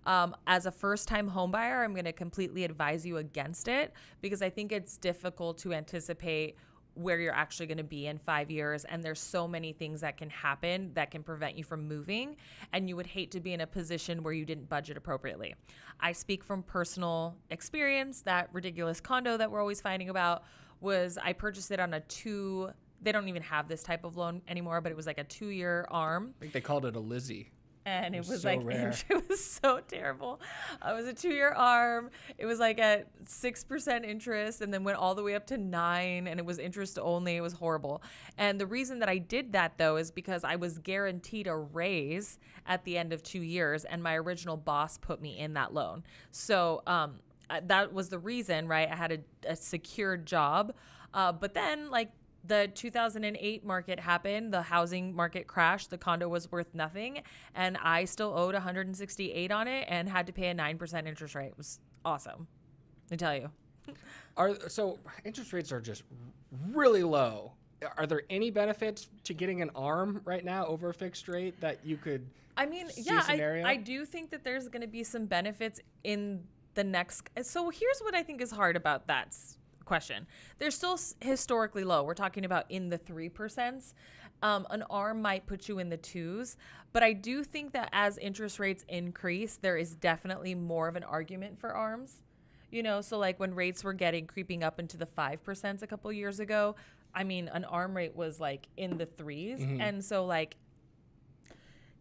As a first-time home buyer, I'm going to completely advise you against it because I think it's difficult to anticipate where you're actually going to be in 5 years. And there's so many things that can happen that can prevent you from moving. And you would hate to be in a position where you didn't budget appropriately. I speak from personal experience. That ridiculous condo that we're always fighting about I purchased it on they don't even have this type of loan anymore, but it was like a 2-year ARM. I think they called it a Lizy. And it was so like, rare. it was so terrible. It was a 2-year ARM. It was like at 6% interest and then went all the way up to 9%, and it was interest only. It was horrible. And the reason that I did that though is because I was guaranteed a raise at the end of 2 years, and my original boss put me in that loan. So that was the reason, right? I had a secured job. But then like the 2008 market happened, the housing market crashed, the condo was worth nothing, and I still owed $168 on it and had to pay a 9% interest rate. It was awesome, I tell you. So interest rates are just really low. Are there any benefits to getting an ARM right now over a fixed rate that you could see a scenario? I do think that there's going to be some benefits in the next. So here's what I think is hard about that question. They're still historically low. We're talking about in the 3%. An ARM might put you in the 2s, but I do think that as interest rates increase, there is definitely more of an argument for ARMs. You know, so like when rates were creeping up into the 5% a couple years ago, I mean, an ARM rate was like in the 3s. Mm-hmm. And so like,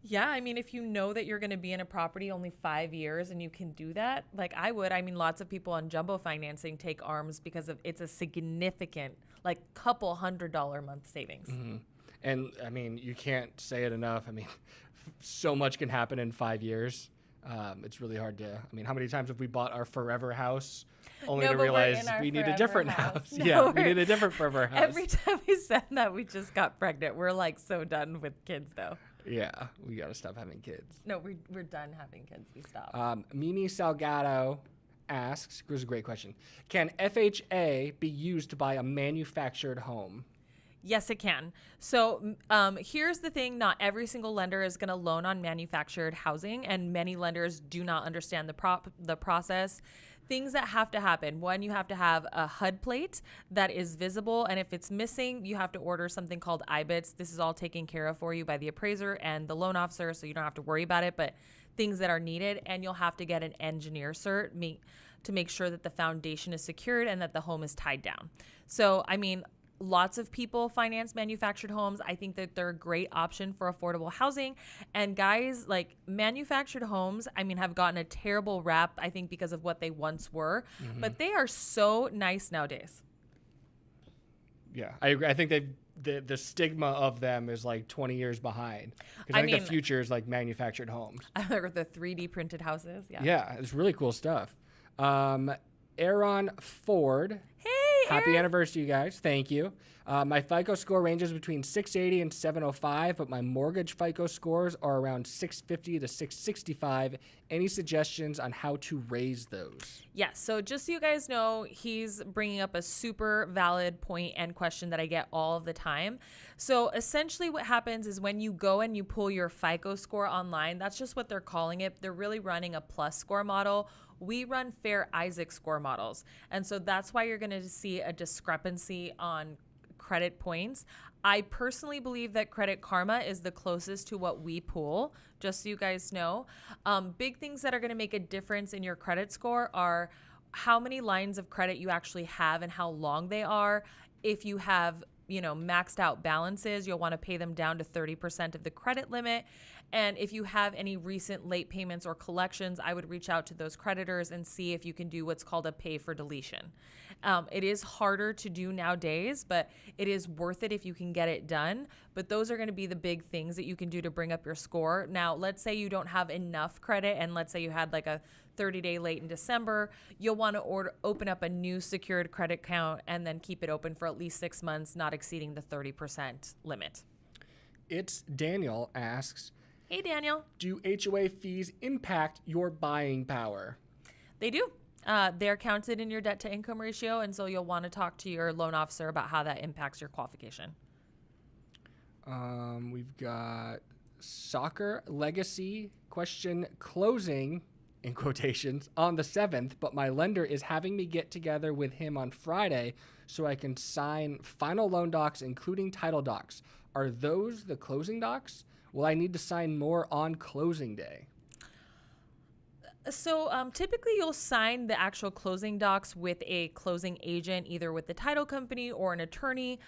yeah, I mean, if you know that you're going to be in a property only 5 years and you can do that, like I would. I mean, lots of people on jumbo financing take ARMs because it's a significant, like couple $100 a month savings. Mm-hmm. And I mean, you can't say it enough. I mean, so much can happen in 5 years. It's really hard to, I mean, how many times have we bought our forever house only to realize we need a different house? Yeah, we need a different forever house. Every time we said that, we just got pregnant. We're like so done with kids though. Yeah, we got to stop having kids. No, we're done having kids. We stopped. Mimi Salgado asks, here's a great question. Can FHA be used to buy a manufactured home? Yes, it can. So here's the thing. Not every single lender is going to loan on manufactured housing, and many lenders do not understand the process. Things that have to happen. One, you have to have a HUD plate that is visible, and if it's missing, you have to order something called IBITs. This is all taken care of for you by the appraiser and the loan officer, so you don't have to worry about it, but things that are needed, and you'll have to get an engineer cert to make sure that the foundation is secured and that the home is tied down. So, I mean, Lots of people finance manufactured homes. I think that they're a great option for affordable housing. And guys, like manufactured homes, I mean, have gotten a terrible rap, I think, because of what they once were, but they are so nice nowadays. Yeah, I agree. I think the stigma of them is like 20 years behind. Because I think the future is like manufactured homes. Or the 3D printed houses. Yeah. Yeah, it's really cool stuff. Aaron Ford. Hey, Happy Aaron. anniversary, you guys. Thank you. My FICO score ranges between 680 and 705, but my mortgage FICO scores are around 650 to 665. Any suggestions on how to raise those? Yes. So just so you guys know, he's bringing up a super valid point and question that I get all of the time. So essentially what happens is when you go and you pull your FICO score online, that's just what they're calling it. They're really running a plus score model. We run Fair Isaac score models. And so that's why you're going to see a discrepancy on credit points. I personally believe that Credit Karma is the closest to what we pull, just so you guys know. Big things that are going to make a difference in your credit score are how many lines of credit you actually have and how long they are. If you have maxed out balances, you'll want to pay them down to 30% of the credit limit. And if you have any recent late payments or collections, I would reach out to those creditors and see if you can do what's called a pay for deletion. It is harder to do nowadays, but it is worth it if you can get it done. But those are going to be the big things that you can do to bring up your score. Now, let's say you don't have enough credit, and let's say you had like a 30-day late in December, you'll want to open up a new secured credit account and then keep it open for at least 6 months, not exceeding the 30% limit. It's Daniel asks, Hey, Daniel. do HOA fees impact your buying power? They do. They're counted in your debt to income ratio, and so you'll want to talk to your loan officer about how that impacts your qualification. We've got soccer legacy question closing in quotations on the 7th, but my lender is having me get together with him on Friday so I can sign final loan docs, including title docs. Are those the closing docs? Will I need to sign more on closing day? So typically you'll sign the actual closing docs with a closing agent, either with the title company or an attorney.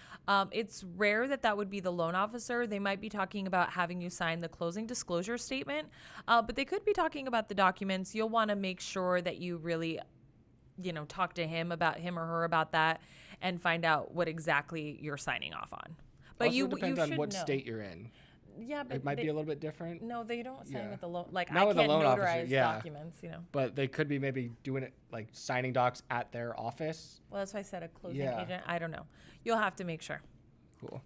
It's rare that would be the loan officer. They might be talking about having you sign the closing disclosure statement, but they could be talking about the documents. You'll want to make sure that you really, talk to him or her about that and find out what exactly you're signing off on. But also depends on what know. state you're in. Yeah, but it might be a little bit different. No, they don't sign with the loan. Like, Not I with can't the loan notarize officer, yeah. documents, But they could be maybe doing it like signing docs at their office. Well, that's why I said a closing agent. I don't know. You'll have to make sure. Cool.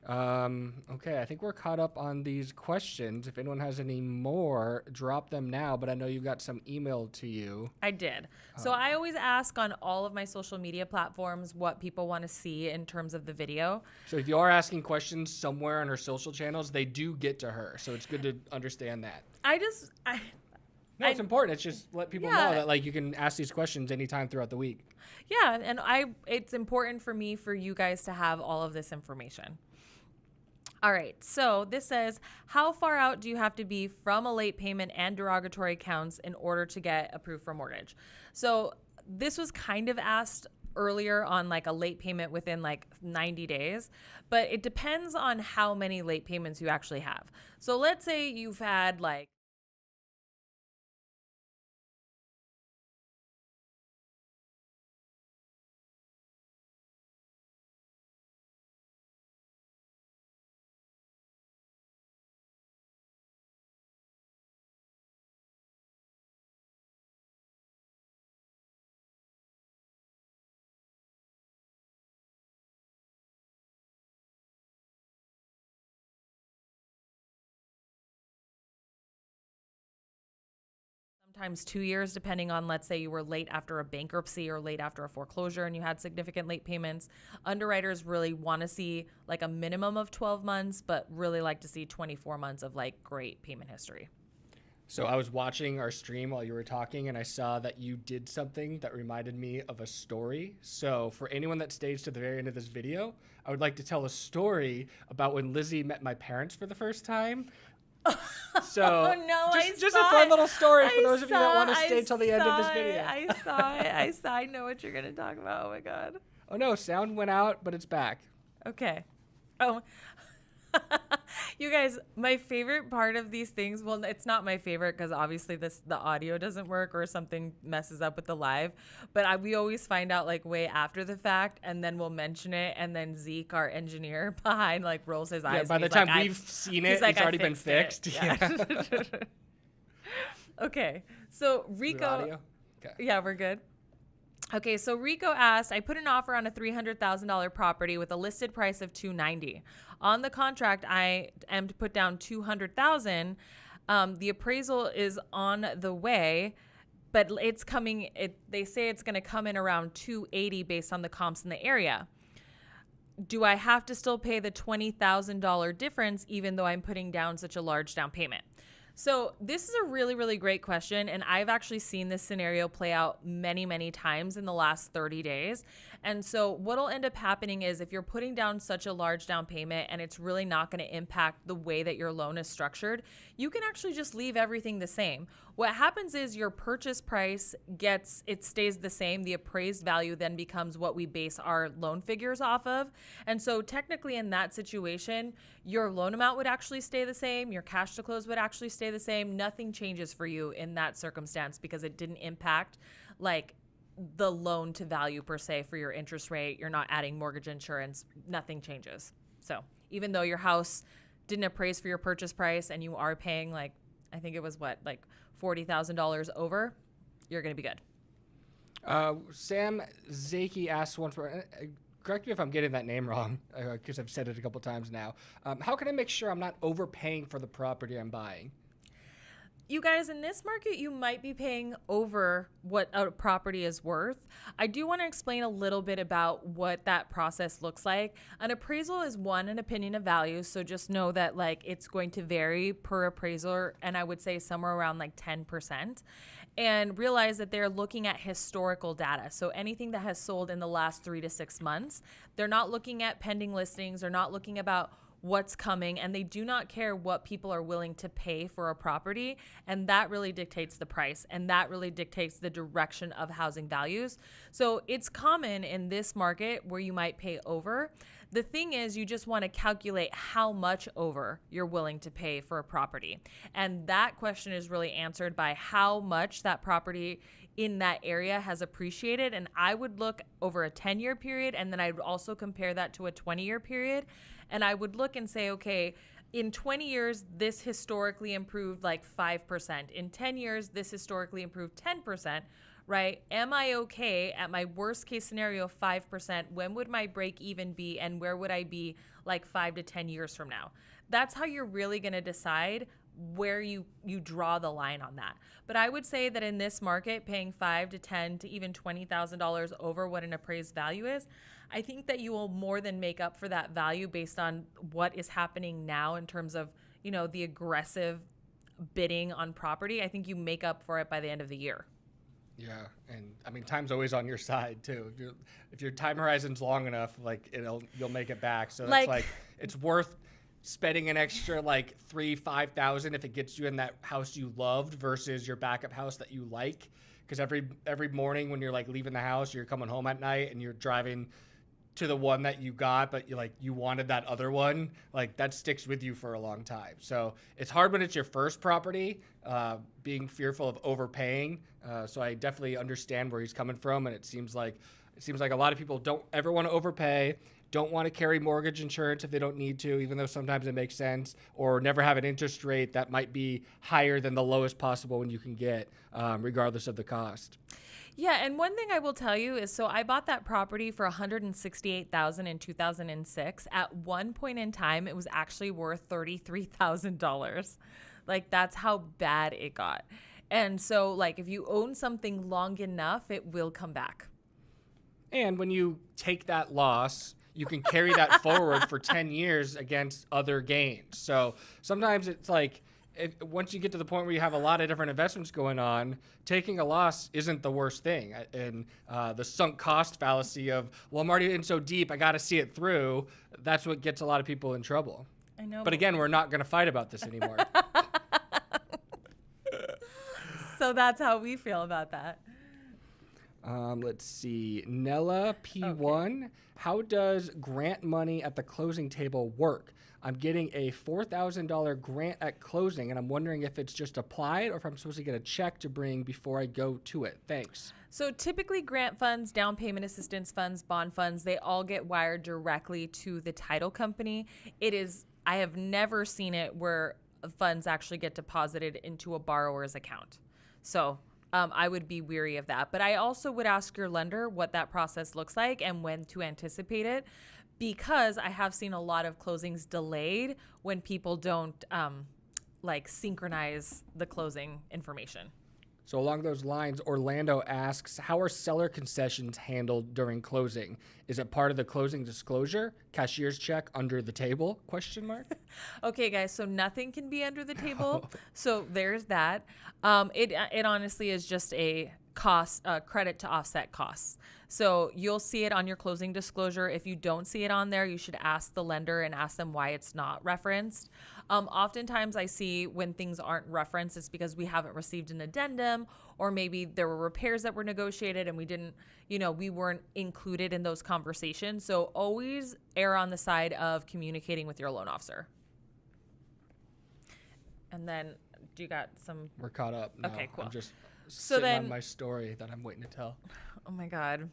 Okay, I think we're caught up on these questions. If anyone has any more, drop them now. But I know you've got some emailed to you. I did. So I always ask on all of my social media platforms what people want to see in terms of the video. So if you are asking questions somewhere on her social channels, they do get to her. So it's good to understand that. No, it's important. It's just let people know that like you can ask these questions anytime throughout the week. Yeah, and it's important for me for you guys to have all of this information. All right, so this says, how far out do you have to be from a late payment and derogatory accounts in order to get approved for mortgage? So this was kind of asked earlier on like a late payment within like 90 days, but it depends on how many late payments you actually have. So let's say you've had like sometimes 2 years, depending on, let's say you were late after a bankruptcy or late after a foreclosure and you had significant late payments. Underwriters really want to see like a minimum of 12 months, but really like to see 24 months of like great payment history. So I was watching our stream while you were talking, and I saw that you did something that reminded me of a story. So for anyone that stays to the very end of this video, I would like to tell a story about when Lizy met my parents for the first time. So just a fun little story for those of you that want to stay till the end of this video. I saw it. I know what you're going to talk about. Oh my God. Oh no, sound went out, but it's back. Okay. Oh, you guys, my favorite part of these things, well, it's not my favorite because obviously the audio doesn't work or something messes up with the live, but we always find out like way after the fact, and then we'll mention it, and then Zeke, our engineer behind, like rolls his eyes. Yeah, by and the he's time like, we've seen it, he's like, it's "I already been fixed fixed. it." Yeah. Yeah. Okay, so Is it Rico, audio? Okay. yeah, we're good. Okay, so Rico asked, I put an offer on a $300,000 property with a listed price of $290,000. On the contract, I am to put down $200,000. The appraisal is on the way, but it's coming. They say it's going to come in around $280,000 based on the comps in the area. Do I have to still pay the $20,000 difference even though I'm putting down such a large down payment? So this is a really, really great question. And I've actually seen this scenario play out many, many times in the last 30 days. And so what'll end up happening is if you're putting down such a large down payment and it's really not going to impact the way that your loan is structured, you can actually just leave everything the same. What happens is your purchase price stays the same. The appraised value then becomes what we base our loan figures off of. And so technically in that situation, your loan amount would actually stay the same. Your cash to close would actually stay the same. Nothing changes for you in that circumstance because it didn't impact like the loan to value per se for your interest rate. You're not adding mortgage insurance. Nothing changes. So even though your house didn't appraise for your purchase price and you are paying like, I think it was like $40,000 over, you're going to be good. Sam Zaki asked one for, correct me if I'm getting that name wrong, because I've said it a couple times now. How can I make sure I'm not overpaying for the property I'm buying? You guys, in this market, you might be paying over what a property is worth. I do want to explain a little bit about what that process looks like. An appraisal is an opinion of value. So just know that like it's going to vary per appraiser. And I would say somewhere around like 10%. And realize that they're looking at historical data. So anything that has sold in the last 3 to 6 months, they're not looking at pending listings. They're not looking about what's coming, and they do not care what people are willing to pay for a property, and that really dictates the price, and that really dictates the direction of housing values. So it's common in this market where you might pay over. The thing is, you just want to calculate how much over you're willing to pay for a property, and that question is really answered by how much that property in that area has appreciated. And I would look over a 10-year period, and then I would also compare that to a 20-year period. And I would look and say, okay, in 20 years, this historically improved like 5%. In 10 years, this historically improved 10%, right? Am I okay at my worst case scenario of 5%? When would my break even be? And where would I be like 5 to 10 years from now? That's how you're really going to decide where you draw the line on that. But I would say that in this market, paying $5 to $10 to even $20,000 over what an appraised value is, I think that you will more than make up for that value based on what is happening now in terms of, the aggressive bidding on property. I think you make up for it by the end of the year. Yeah, and I mean, time's always on your side too. If your time horizon's long enough, like you'll make it back. So that's like it's worth spending an extra like $3,000-$5,000 if it gets you in that house you loved versus your backup house that you like. Because every morning when you're like leaving the house, you're coming home at night and you're driving to the one that you got, but you wanted that other one, like that sticks with you for a long time. So it's hard when it's your first property, being fearful of overpaying. So I definitely understand where he's coming from, and it seems like a lot of people don't ever want to overpay, don't want to carry mortgage insurance if they don't need to, even though sometimes it makes sense, or never have an interest rate that might be higher than the lowest possible one you can get, regardless of the cost. Yeah, and one thing I will tell you is, so I bought that property for $168,000 in 2006. At one point in time, it was actually worth $33,000. Like, that's how bad it got. And so, like, if you own something long enough, it will come back. And when you take that loss, you can carry that forward for 10 years against other gains. So sometimes it's like, once you get to the point where you have a lot of different investments going on, taking a loss isn't the worst thing. And the sunk cost fallacy of, well, I'm already in so deep, I got to see it through. That's what gets a lot of people in trouble. I know. But again, we're not going to fight about this anymore. So that's how we feel about that. Let's see. Nella P1. Okay. How does grant money at the closing table work? I'm getting a $4,000 grant at closing, and I'm wondering if it's just applied or if I'm supposed to get a check to bring before I go to it. Thanks. So typically grant funds, down payment assistance funds, bond funds, they all get wired directly to the title company. I have never seen it where funds actually get deposited into a borrower's account. So I would be weary of that. But I also would ask your lender what that process looks like and when to anticipate it, because I have seen a lot of closings delayed when people don't synchronize the closing information. So along those lines, Orlando asks, how are seller concessions handled during closing? Is it part of the closing disclosure? Cashier's check under the table? ? Okay, guys, so nothing can be under the table. So there's that. It honestly is just a cost credit to offset costs. So you'll see it on your closing disclosure. If you don't see it on there, you should ask the lender and ask them why it's not referenced. Oftentimes I see when things aren't referenced, it's because we haven't received an addendum, or maybe there were repairs that were negotiated and we weren't included in those conversations. So always err on the side of communicating with your loan officer. And then do you got some? We're caught up now. Okay, cool. I'm just sitting on my story that I'm waiting to tell. Oh my God.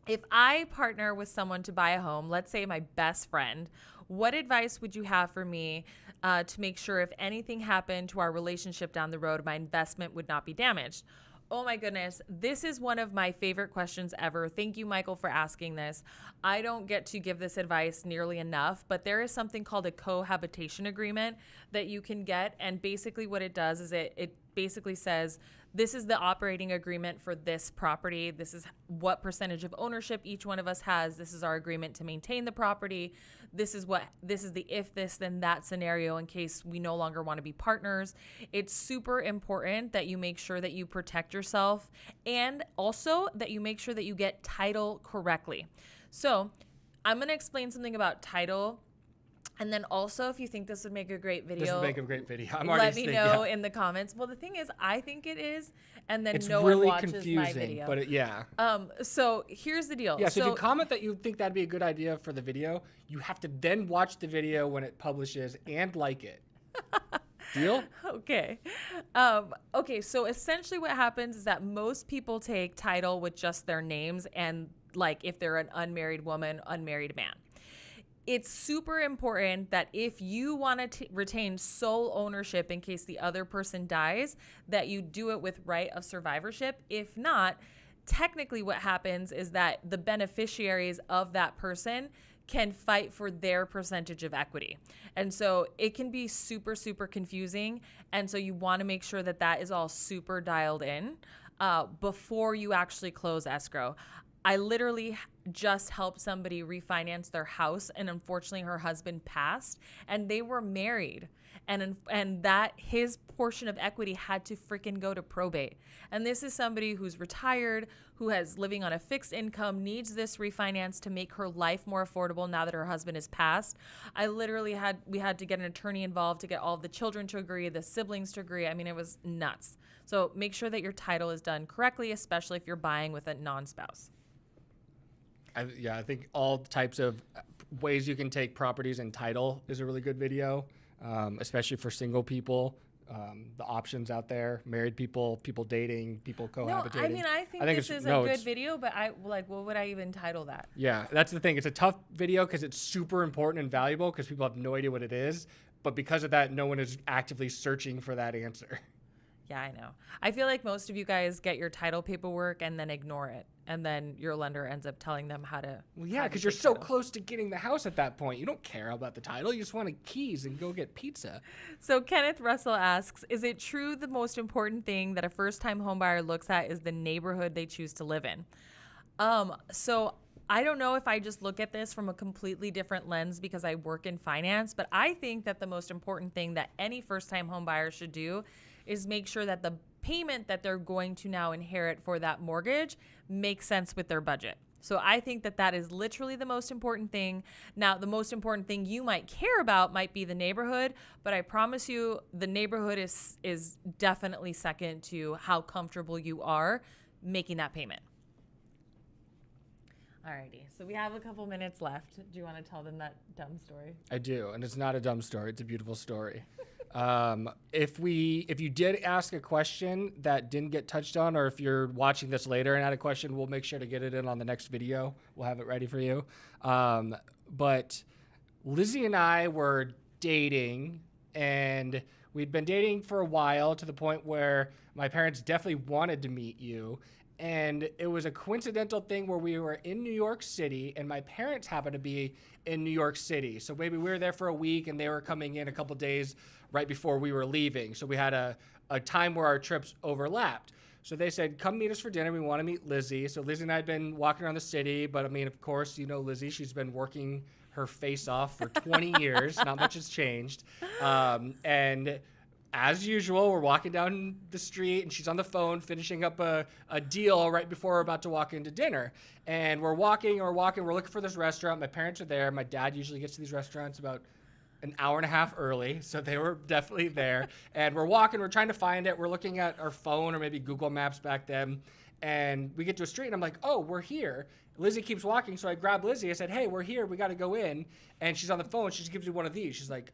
If I partner with someone to buy a home, let's say my best friend, what advice would you have for me to make sure if anything happened to our relationship down the road, my investment would not be damaged? Oh my goodness. This is one of my favorite questions ever. Thank you, Michael, for asking this. I don't get to give this advice nearly enough, but there is something called a cohabitation agreement that you can get. And basically what it does is it basically says, this is the operating agreement for this property. This is what percentage of ownership each one of us has. This is our agreement to maintain the property. This is the if this then that scenario in case we no longer want to be partners. It's super important that you make sure that you protect yourself and also that you make sure that you get title correctly. So I'm going to explain something about title. And then also, if you think this would make a great video, this would make a great video. Let me know in the comments. Well, the thing is, I think it is, and then no really one watches confusing, my video. But So here's the deal. Yeah. So if you comment that you think that'd be a good idea for the video, you have to then watch the video when it publishes and like it. Deal? Okay. Okay. So essentially, what happens is that most people take title with just their names, and like if they're an unmarried woman, unmarried man. It's super important that if you want to retain sole ownership in case the other person dies, that you do it with right of survivorship. If not, technically what happens is that the beneficiaries of that person can fight for their percentage of equity. And so it can be super, super confusing. And so you want to make sure that that is all super dialed in before you actually close escrow. I literally just helped somebody refinance their house, and unfortunately her husband passed, and they were married, and that his portion of equity had to freaking go to probate. And this is somebody who's retired, who has living on a fixed income, needs this refinance to make her life more affordable now that her husband has passed. We had to get an attorney involved to get all of the children to agree, the siblings to agree. I mean, it was nuts. So make sure that your title is done correctly, especially if you're buying with a non-spouse. I think all types of ways you can take properties and title is a really good video, especially for single people. The options out there, married people, people dating, people cohabitating. No, I mean, I think this is a good video, but what would I even title that? Yeah, that's the thing. It's a tough video because it's super important and valuable because people have no idea what it is. But because of that, no one is actively searching for that answer. Yeah, I know. I feel like most of you guys get your title paperwork and then ignore it. And then your lender ends up telling them how to. Well, yeah, because you're so close to getting the house at that point. You don't care about the title. You just want the keys and go get pizza. So Kenneth Russell asks, is it true the most important thing that a first-time homebuyer looks at is the neighborhood they choose to live in? So I don't know if I just look at this from a completely different lens because I work in finance, but I think that the most important thing that any first-time homebuyer should do is make sure that the payment that they're going to now inherit for that mortgage makes sense with their budget. So I think that that is literally the most important thing. Now, the most important thing you might care about might be the neighborhood, but I promise you the neighborhood is definitely second to how comfortable you are making that payment. Alrighty, so we have a couple minutes left. Do you want to tell them that dumb story? I do, and it's not a dumb story. It's a beautiful story. If you did ask a question that didn't get touched on, or if you're watching this later and had a question, we'll make sure to get it in on the next video. We'll have it ready for you. But Lizy and I were dating, and we'd been dating for a while to the point where my parents definitely wanted to meet you. And it was a coincidental thing where we were in New York City, and my parents happened to be in New York City. So maybe we were there for a week, and they were coming in a couple days right before we were leaving. So we had a time where our trips overlapped. So they said, come meet us for dinner. We want to meet Lizy. So Lizy and I had been walking around the city, but I mean, of course, you know Lizy. She's been working her face off for 20 years. Not much has changed. And as usual, we're walking down the street, and she's on the phone finishing up a deal right before we're about to walk into dinner. And we're walking, we're looking for this restaurant. My parents are there. My dad usually gets to these restaurants about an hour and a half early, so they were definitely there. And we're walking, we're trying to find it. We're looking at our phone or maybe Google Maps back then. And we get to a street, and I'm like, oh, we're here. Lizy keeps walking, so I grab Lizy. I said, hey, we're here. We got to go in. And she's on the phone. She just gives me one of these. She's like,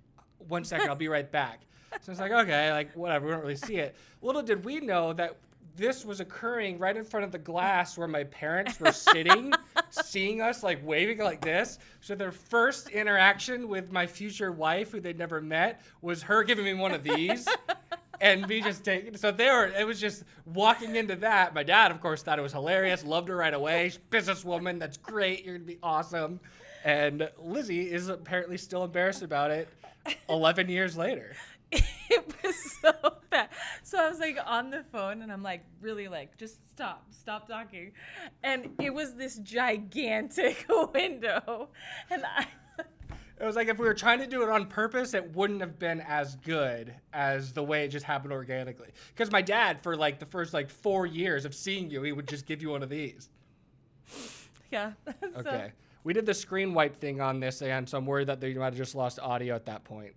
1 second, I'll be right back. So it's like, okay, like whatever, we don't really see it. Little did we know that this was occurring right in front of the glass where my parents were sitting, seeing us, like waving like this. So their first interaction with my future wife, who they'd never met, was her giving me one of these. And me just taking, so it was just walking into that. My dad, of course, thought it was hilarious, loved her right away. She's a businesswoman, that's great, you're gonna be awesome. And Lizy is apparently still embarrassed about it 11 years later. It was so bad. So I was like on the phone, and I'm like, really, like, just stop talking. And it was this gigantic window. And It was like if we were trying to do it on purpose, it wouldn't have been as good as the way it just happened organically. Because my dad, for like the first like 4 years of seeing you, he would just give you one of these. Yeah. Okay. We did the screen wipe thing on this, and so I'm worried that they might have just lost audio at that point.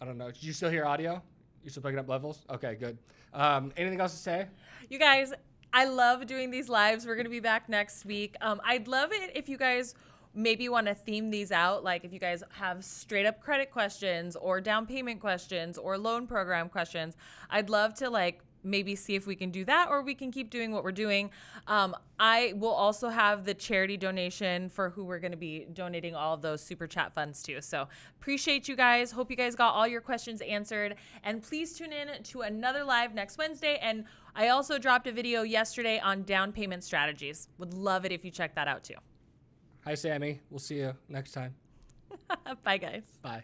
I don't know. Did you still hear audio? You still picking up levels? Okay, good. Anything else to say? You guys, I love doing these lives. We're going to be back next week. I'd love it if you guys maybe want to theme these out. Like if you guys have straight up credit questions or down payment questions or loan program questions, I'd love to like maybe see if we can do that, or we can keep doing what we're doing. I will also have the charity donation for who we're going to be donating all of those super chat funds to. So appreciate you guys. Hope you guys got all your questions answered, and please tune in to another live next Wednesday. And I also dropped a video yesterday on down payment strategies. Would love it if you check that out too. Hi, Sammy. We'll see you next time. Bye, guys. Bye.